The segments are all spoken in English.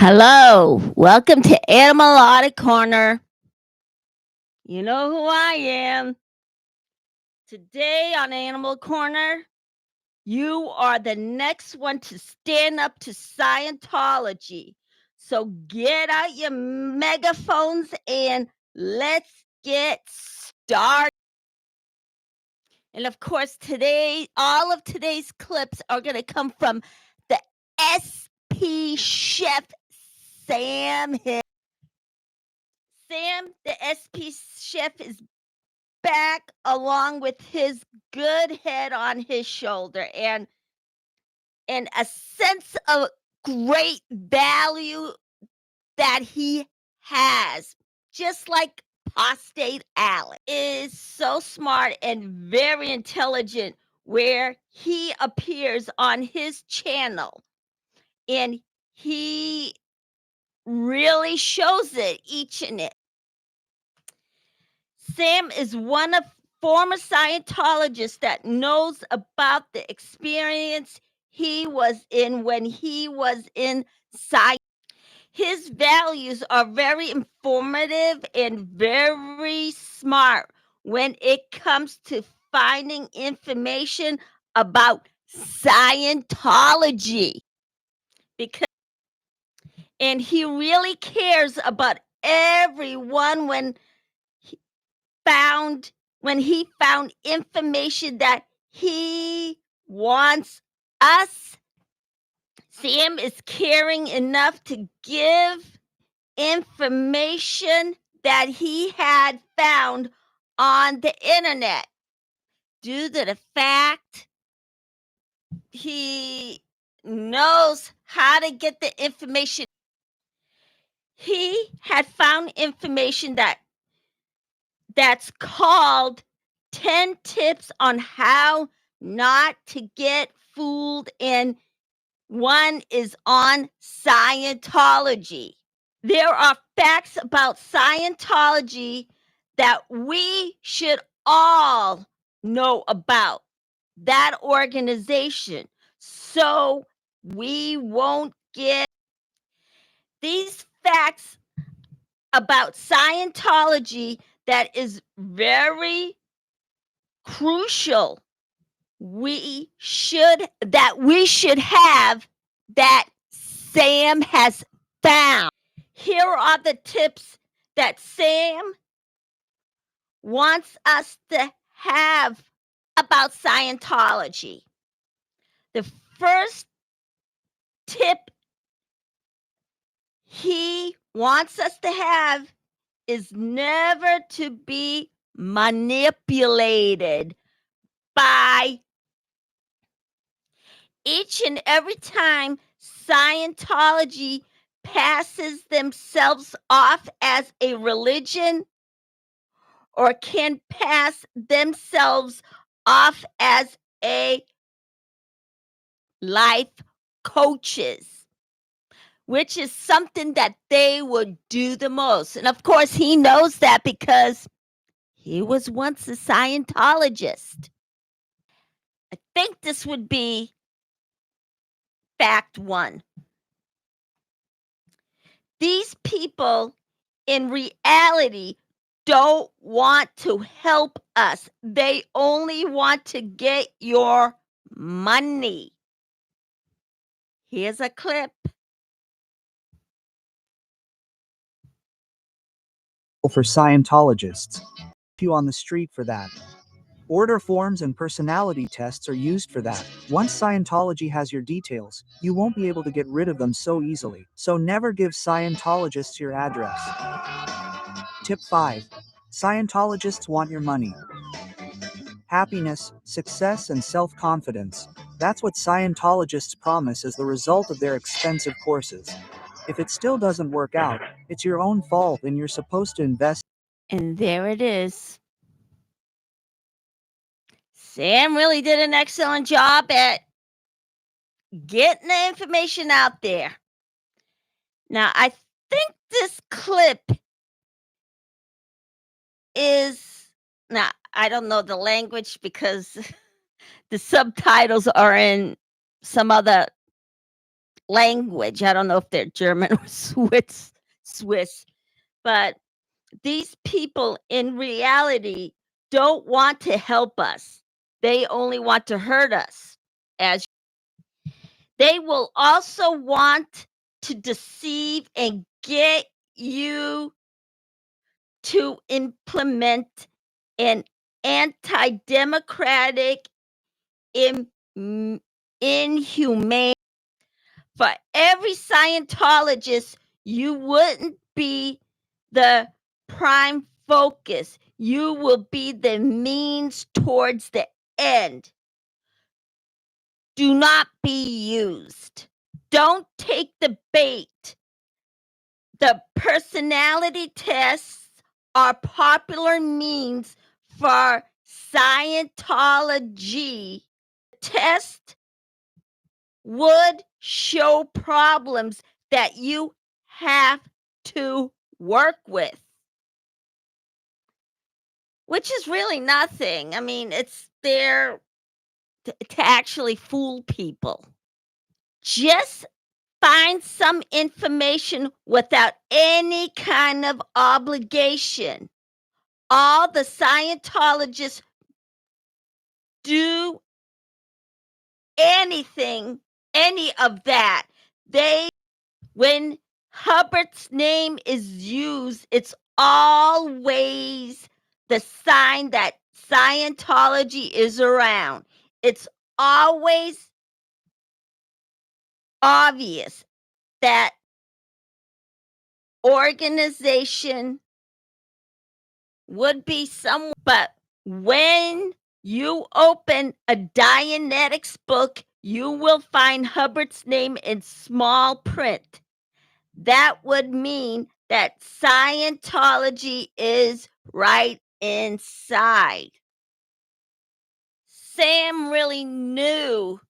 Hello, welcome to Animal Corner. You know who I am. Today on Animal Corner, you are the next one to stand up to Scientology. So get out your megaphones and let's get started. And of course, today, all of today's clips are going to come from the SP chef, Sam Hill. Sam, the SP chef, is back along with his good head on his shoulder and a sense of great value that he has, just like Prostate Alex is so smart and very intelligent, where he appears on his channel and he really shows it each and it. Sam is one of former Scientologists that knows about the experience he was in when he was in Scientology. His values are very informative and very smart when it comes to finding information about Scientology. And he really cares about everyone when he found information that he wants us. Sam is caring enough to give information that he had found on the internet due to the fact he knows how to get the information. He had found information that's called 10 tips on how not to get fooled, and one is on Scientology. There are facts about Scientology that we should all know about that organization, so we won't get these facts about Scientology that is very crucial. We should have that Sam has found. Here are the tips that Sam wants us to have about Scientology. The first tip he wants us to have is never to be manipulated by each and every time Scientology passes themselves off as a religion or can pass themselves off as a life coaches, which is something that they would do the most. And of course, he knows that because he was once a Scientologist. I think this would be fact one. These people in reality don't want to help us. They only want to get your money. Here's a clip. For Scientologists. You on the street for that. Order forms and personality tests are used for that. Once Scientology has your details, you won't be able to get rid of them so easily. So never give Scientologists your address. Tip 5. Scientologists want your money. Happiness, success, and self-confidence. That's what Scientologists promise as the result of their expensive courses. If it still doesn't work out, it's your own fault and you're supposed to invest. And there it is. Sam really did an excellent job at getting the information out there. Now, I think this clip is, now, I don't know the language because the subtitles are in some other language. I don't know if they're German or Swiss, but these people in reality don't want to help us. They only want to hurt us. As they will also want to deceive and get you to implement an anti-democratic, inhumane. For every Scientologist, you wouldn't be the prime focus. You will be the means towards the end. Do not be used. Don't take the bait. The personality tests are popular means for Scientology. Test would show problems that you have to work with, which is really nothing. I mean, it's there to actually fool people. Just find some information without any kind of obligation. All the Scientologists do anything, any of that. When Hubbard's name is used, it's always the sign that Scientology is around. It's always obvious that organization would be somewhere, but when you open a Dianetics book, you will find Hubbard's name in small print. That would mean that Scientology is right inside. Sam really knew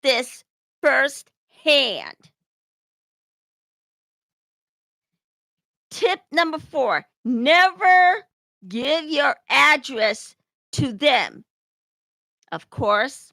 this firsthand. Tip number 4, never give your address to them. Of course,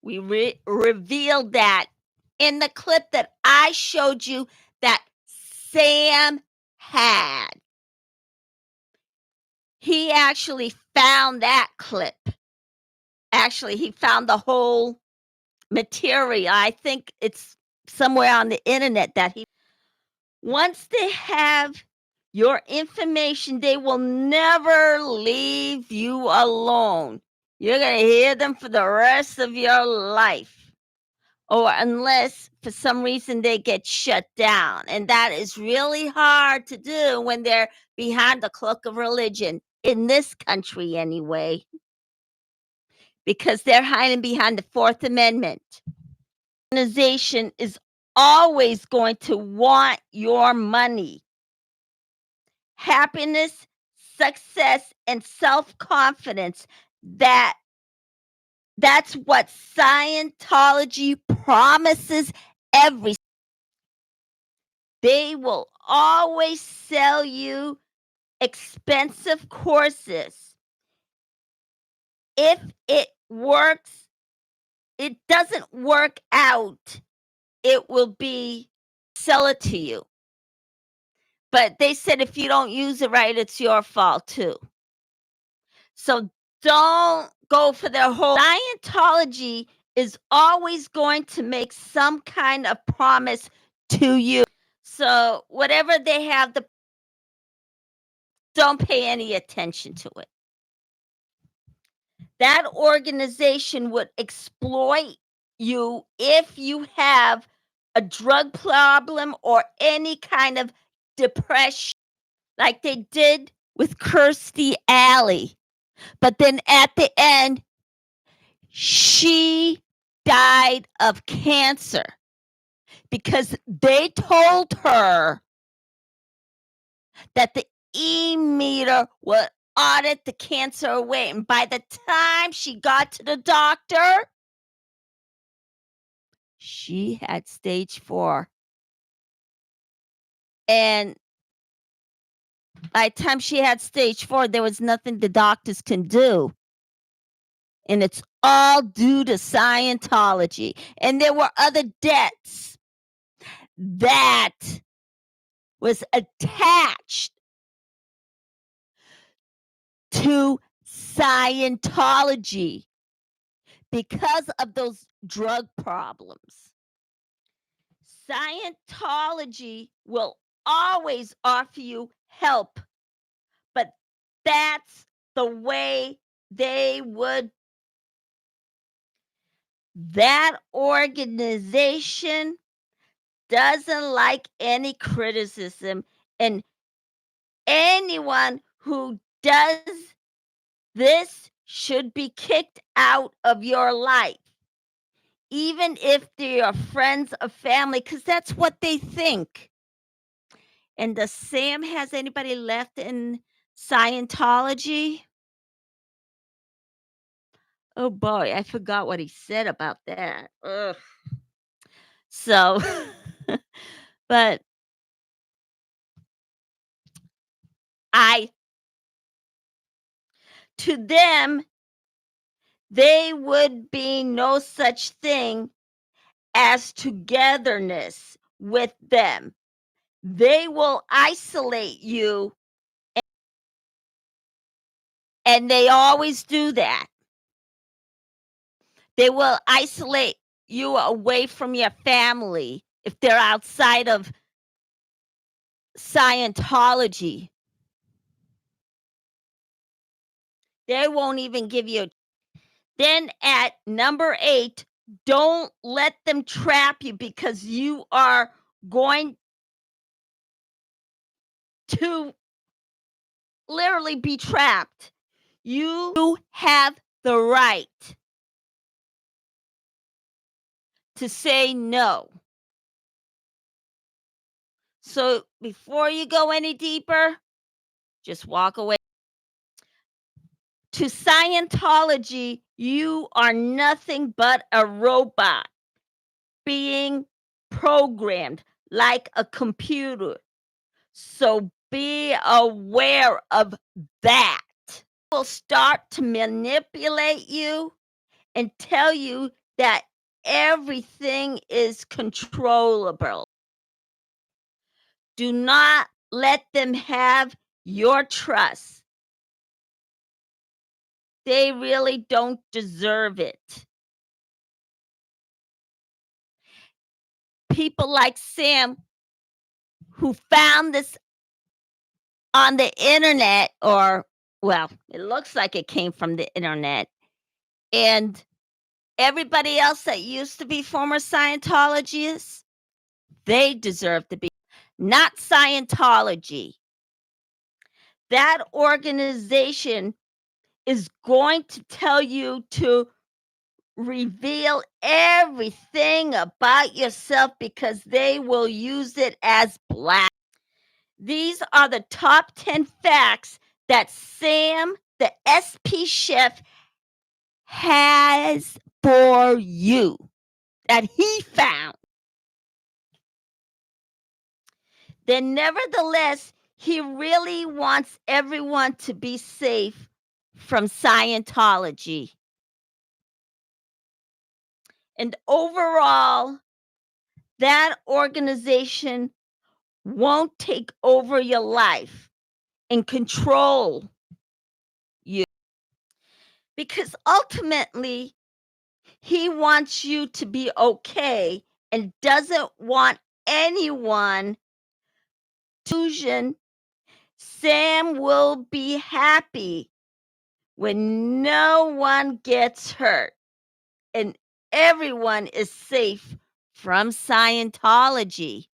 we revealed that in the clip that I showed you that Sam had. He actually found that clip. Actually, he found the whole material. I think it's somewhere on the internet that once they have your information, they will never leave you alone. You're going to hear them for the rest of your life. Or unless for some reason they get shut down. And that is really hard to do when they're behind the cloak of religion, in this country anyway, because they're hiding behind the Fourth Amendment. Organization is always going to want your money. Happiness, success, and self-confidence, that's what Scientology promises every. They will always sell you expensive courses. If it works, it doesn't work out, it will be sell it to you. But they said if you don't use it right, it's your fault too. So don't go for their whole. Scientology is always going to make some kind of promise to you. So whatever they have, don't pay any attention to it. That organization would exploit you if you have a drug problem or any kind of depression, like they did with Kirstie Alley. But then at the end, she died of cancer because they told her that the E-meter would audit the cancer away. And by the time she got to the doctor, she had stage 4. And by the time she had stage 4, there was nothing the doctors can do. And it's all due to Scientology. And there were other debts that was attached to Scientology because of those drug problems. Scientology will always offer you help, but that's the way they would. That organization doesn't like any criticism, and anyone who does this should be kicked out of your life, even if they're your friends or family, because that's what they think. And does Sam has anybody left in Scientology? Oh boy, I forgot what he said about that. Ugh. So, but I, to them, they would be no such thing as togetherness with them. They will isolate you, and they always do that. They will isolate you away from your family if they're outside of Scientology. They won't even give you. Then at number 8, don't let them trap you, because you are going to literally be trapped. You have the right to say no. So before you go any deeper, just walk away. To Scientology, you are nothing but a robot being programmed like a computer. So be aware of that. Will start to manipulate you and tell you that everything is controllable. Do not let them have your trust. They really don't deserve it. People like Sam, who found this on the internet, or, well, it looks like it came from the internet, and everybody else that used to be former Scientologists, they deserve to be. Not Scientology. That organization is going to tell you to reveal everything about yourself, because they will use it as black. These are the top 10 facts that Sam, the SP chef, has for you, that he found. Then, nevertheless, he really wants everyone to be safe from Scientology. And overall, that organization won't take over your life and control you, because ultimately he wants you to be okay and doesn't want anyone to. Sam will be happy when no one gets hurt and everyone is safe from Scientology.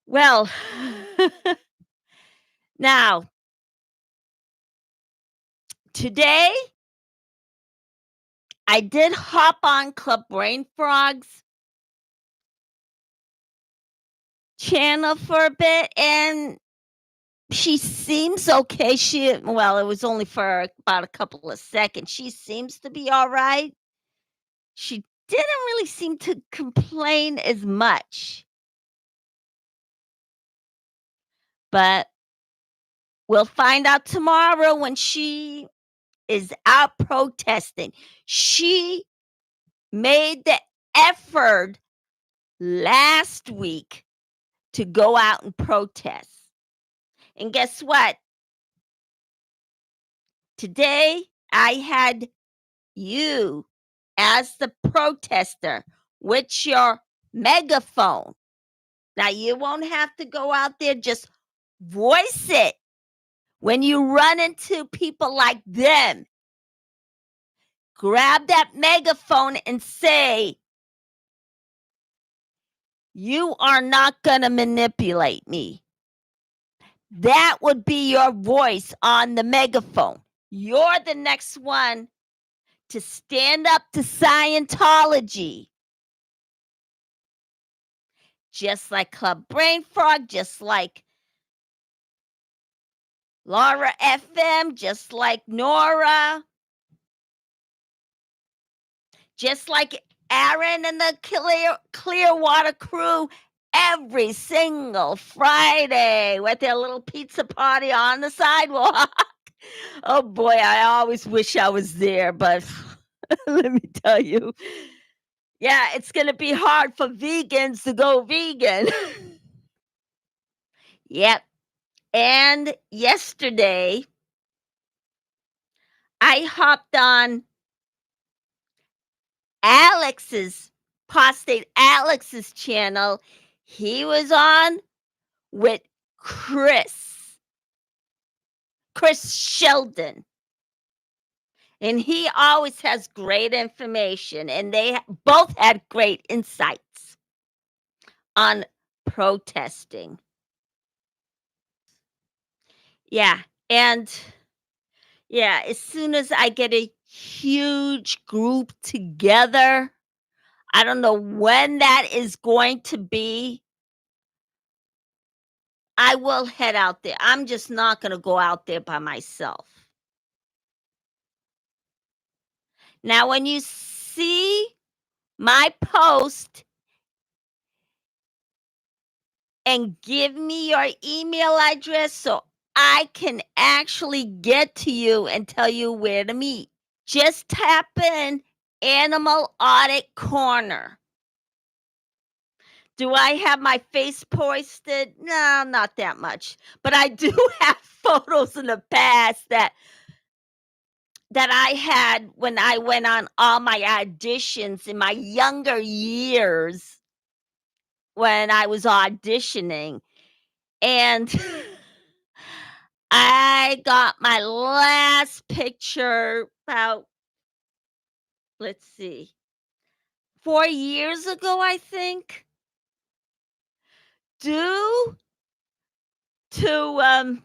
Well, now, today I did hop on Club Brain Frog's channel for a bit, and she seems okay. Well, it was only for about a couple of seconds. She seems to be all right. She didn't really seem to complain as much. But we'll find out tomorrow when she is out protesting. She made the effort last week to go out and protest. And guess what? Today, I had you as the protester with your megaphone. Now, you won't have to go out there, just voice it. When you run into people like them, grab that megaphone and say, "You are not going to manipulate me." That would be your voice on the megaphone. You're the next one to stand up to Scientology. Just like Club Brain Frog, just like Laura FM, just like Nora, just like Aaron and the Clearwater crew every single Friday with their little pizza party on the sidewalk. Oh boy, I always wish I was there, but let me tell you, yeah, it's going to be hard for vegans to go vegan. Yep. And yesterday, I hopped on Alex's channel. He was on with Chris Sheldon. And he always has great information, and they both had great insights on protesting. Yeah, and yeah, as soon as I get a huge group together, I don't know when that is going to be, I will head out there. I'm just not going to go out there by myself. Now, when you see my post and give me your email address so I can actually get to you and tell you where to meet, just tap in Animal Audit Corner. Do I have my face posted? No, not that much. But I do have photos in the past that I had when I went on all my auditions in my younger years when I was auditioning. And I got my last picture about, let's see, 4 years ago, I think. Due to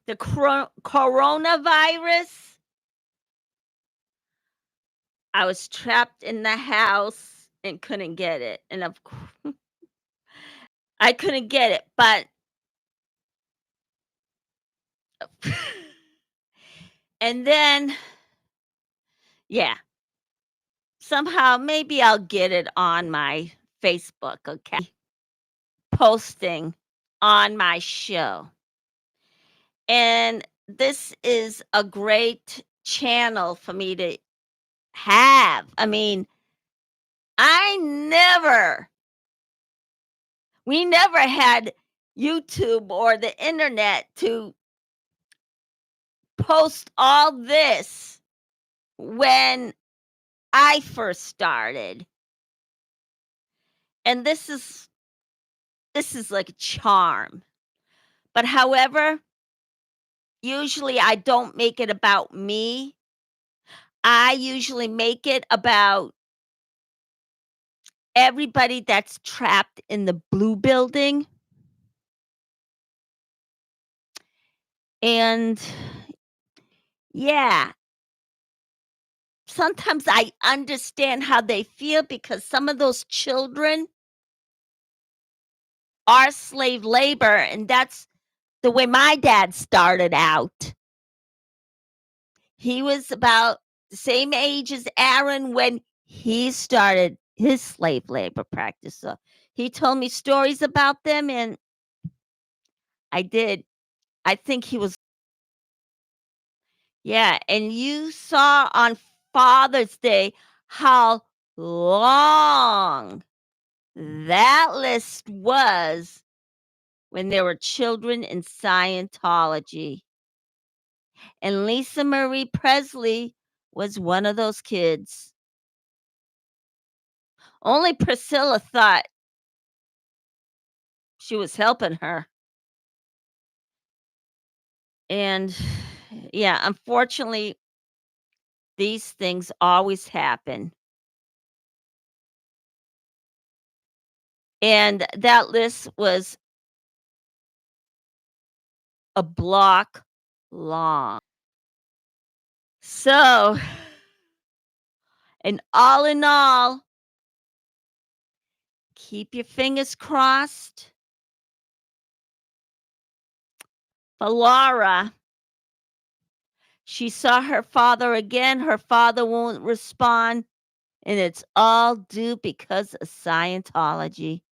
the coronavirus, I was trapped in the house and couldn't get it. And of course, I couldn't get it, but and then, yeah, somehow maybe I'll get it on my Facebook, okay? Posting on my show. And this is a great channel for me to have. I mean, we never had YouTube or the internet to post all this when I first started. And this is like a charm. But however, usually I don't make it about me. I usually make it about everybody that's trapped in the blue building. And yeah, sometimes I understand how they feel because some of those children are slave labor, and that's the way my dad started out. He was about the same age as Aaron when he started his slave labor practice. So he told me stories about them, and I did. I think he was Yeah, and you saw on Father's Day how long that list was when there were children in Scientology. And Lisa Marie Presley was one of those kids. Only Priscilla thought she was helping her. And yeah, unfortunately, these things always happen. And that list was a block long. So, and all in all, keep your fingers crossed for Laura. She saw her father again. Her father won't respond. And it's all due because of Scientology.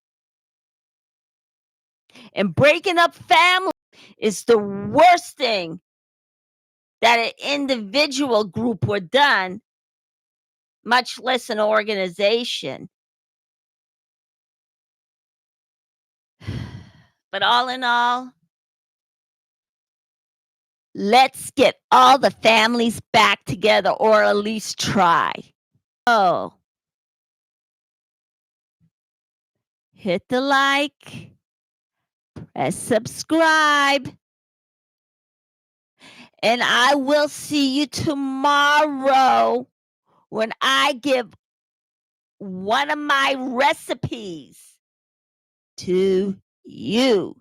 And breaking up family is the worst thing that an individual group would done, much less an organization. But all in all, let's get all the families back together, or at least try. Oh, hit the like, press subscribe, and I will see you tomorrow when I give one of my recipes to you.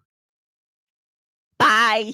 Bye.